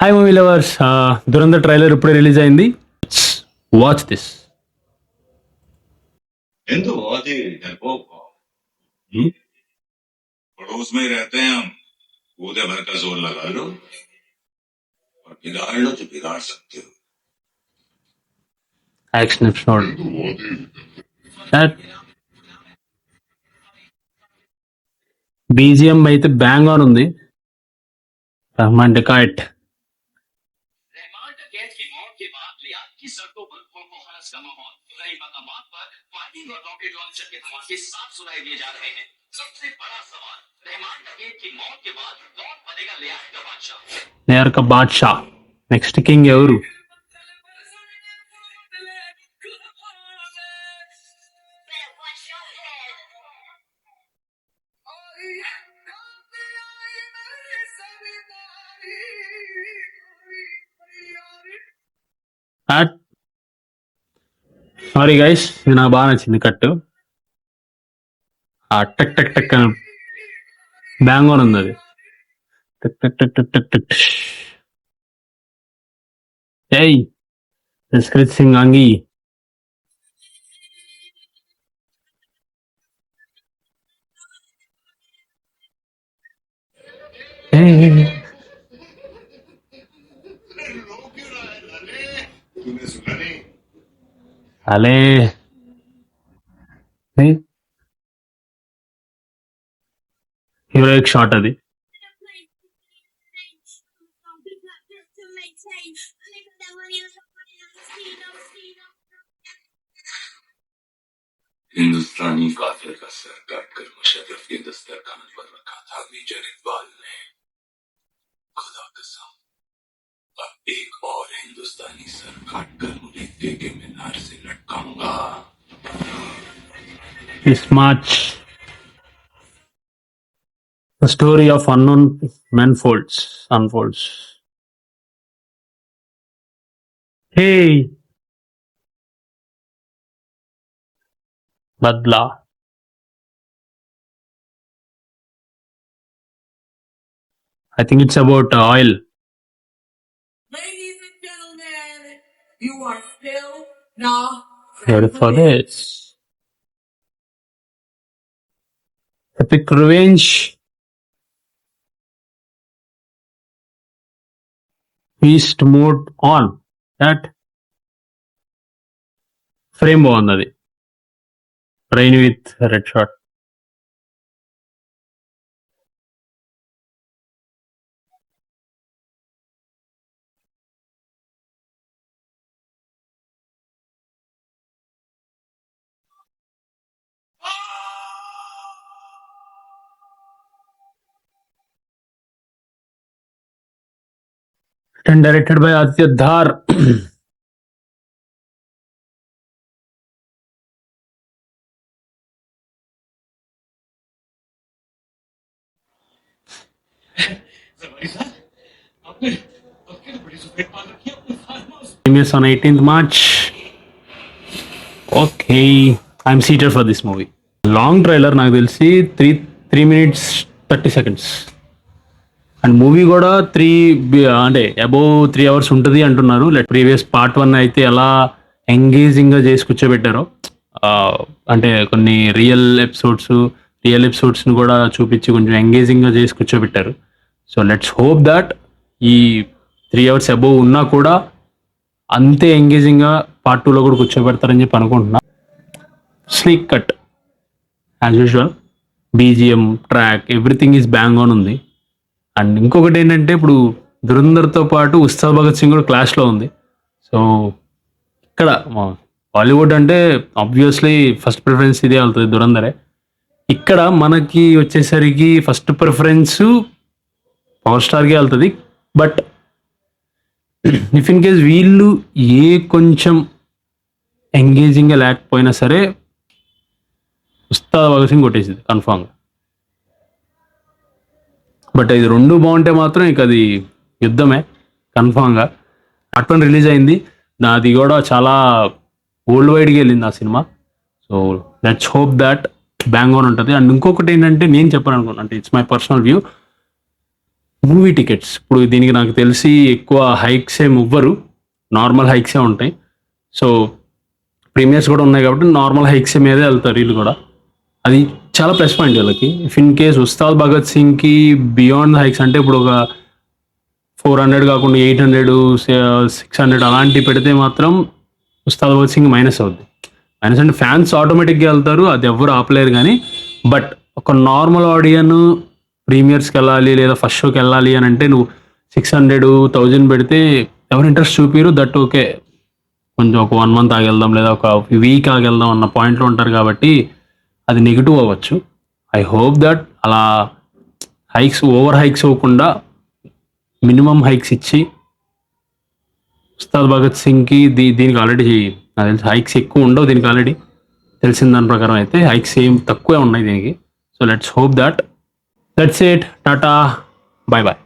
Hi movie lovers, Dhurandhar trailer ఇప్పుడే release అయింది. Watch this. हिंदू बहुत ही डरपोक हो। पड़ोस में ही रहते हैं हम। कूदे भर का जोर लगा लो और बिगाड़ लो तो बिगाड़ सकते हो। Action episode. బీజిఎం అయితే బ్యాంగ్ ఆన్ ఉంది. రహమాన్ డెకాయట్. रहमान डकैत की मौत के बाद रियाद की सड़कों पर खौफ का माहौल। कई मकामात पर फायरिंग और रॉकेट लॉन्चर के धमाके साफ सुनाई दिए जा रहे हैं। सबसे बड़ा सवाल, रहमान डकैत की मौत के बाद कौन बनेगा लियाकत का बादशाह? నేర్ కా బాద్షా నెక్స్ట్ కింగ్ ఎవరు? సారీ గైస్, ఇది నాకు బాగా నచ్చింది కట్. ఆ టక్ టక్ టక్ అని బ్యాంగ్ ఆన్ ఉంది. అది టక్ టక్ టక్ టక్ టక్ టక్. ఏయ్ జస్ప్రీత్ సింగ్ అంగి. तूने सुना नहीं? అలే హీరోయిక్ షాట్ అది. हिंदुस्तानी काफिर का सर काटकर मुशर्रफ के दस्तरखान पर रखा था मेजर इकबाल ने। खुदा कसम, अब एक और हिंदुस्तानी सर काटकर मुझे के मीनार से लटकाऊंगा। This much. The story of unknown men unfolds. Hey, Badla. I think it's about oil. Ladies and gentlemen, you are still not Ready for this. Epic revenge. Beast mode on. That frame బాగుంది. Rain with red shot. And directed by Aditya Dhar. Premieres on 18th March. Okay, I'm seated for this movie. Long trailer నాకు తెలిసి 3 minutes 30 seconds. And movie కూడా అంటే above 3 hours ఉంటుంది అంటున్నారు. Previous part 1 అయితే ఎలా ఎంగేజింగ్గా చేసి కూర్చోబెట్టారో, అంటే కొన్ని రియల్ ఎపిసోడ్స్ని కూడా చూపించి కొంచెం ఎంగేజింగ్గా చేసి కూర్చోబెట్టారు. సో లెట్స్ హోప్ దట్ ఈ 3 hours అబోవ్ ఉన్నా కూడా అంతే ఎంగేజింగ్గా పార్ట్ 2లో కూడా కూర్చోబెడతారని చెప్పి అనుకుంటున్నా. Sleek cut as usual, BGM, track, everything is bang on ఉంది. అండ్ ఇంకొకటి ఏంటంటే, ఇప్పుడు దురంధర్తో పాటు ఉస్తాద్ భగత్ సింగ్ కూడా క్లాష్లో ఉంది. సో ఇక్కడ బాలీవుడ్ అంటే ఆబ్వియస్లీ ఫస్ట్ ప్రిఫరెన్స్ ఇదే వెళ్తుంది, దురంధరే. ఇక్కడ మనకి వచ్చేసరికి ఫస్ట్ ప్రిఫరెన్స్ పవర్ స్టార్కే వెళ్తుంది. బట్ ఇఫ్ ఇన్ కేస్ వీళ్ళు కొంచెం ఎంగేజింగ్గా లేకపోయినా సరే ఉస్తాద్ భగత్ సింగ్ కొట్టేసింది కన్ఫామ్గా. బట్ ఇది రెండు బాగుంటే మాత్రం ఇక అది యుద్ధమే కన్ఫామ్గా. పార్ట్ 1 రిలీజ్ అయింది, నాది కూడా చాలా వరల్డ్ వైడ్గా వెళ్ళింది ఆ cinema. So let's hope that bang on ఉంటుంది. అండ్ ఇంకొకటి ఏంటంటే, నేను చెప్పాను అనుకున్నాను, అంటే it's my personal view, movie tickets ఇప్పుడు దీనికి నాకు తెలిసి ఎక్కువ హైక్స్ ఏమి ఇవ్వరు, నార్మల్ హైక్సే ఉంటాయి. సో ప్రీమియర్స్ కూడా ఉన్నాయి కాబట్టి నార్మల్ హైక్స్ మీదే వెళ్తారు వీళ్ళు కూడా. అది చాలా ప్లస్ పాయింట్ వీళ్ళకి. If in case Ustaad Bhagat సింగ్కి బియాండ్ హైక్స్ అంటే ఇప్పుడు ఒక 400 కాకుండా 800, 600 అలాంటివి పెడితే మాత్రం ఉస్తాద్ భగత్ సింగ్ మైనస్ అవుద్ది. మైనస్ అంటే ఫ్యాన్స్ ఆటోమేటిక్గా వెళ్తారు, అది ఎవరు ఆపలేరు. కానీ బట్ ఒక నార్మల్ ఆడియన్ ప్రీమియర్స్కి వెళ్ళాలి లేదా ఫస్ట్ షోకి వెళ్ళాలి అని అంటే నువ్వు 600, 1000 పెడితే ఎవరు ఇంట్రెస్ట్ చూపిరు. దట్ ఓకే, కొంచెం ఒక 1 month ఆగెళ్దాం లేదా ఒక వీక్ ఆగెళ్దాం అన్న పాయింట్లో ఉంటారు కాబట్టి అది నెగిటివ్ అవ్వచ్చు. ఐ హోప్ దట్ అలా హైక్స్ ఓవర్ హైక్స్ అవ్వకుండా మినిమం హైక్స్ ఇచ్చి ఉస్తాద్ భగత్ సింగ్కి దీనికి ఆల్రెడీ నాకు తెలిసి హైక్స్ ఎక్కువ ఉండవు దీనికి. ఆల్రెడీ తెలిసిన దాని ప్రకారం అయితే హైక్స్ ఏం తక్కువే ఉన్నాయి దీనికి. So let's hope that. That's it. Tata, bye bye.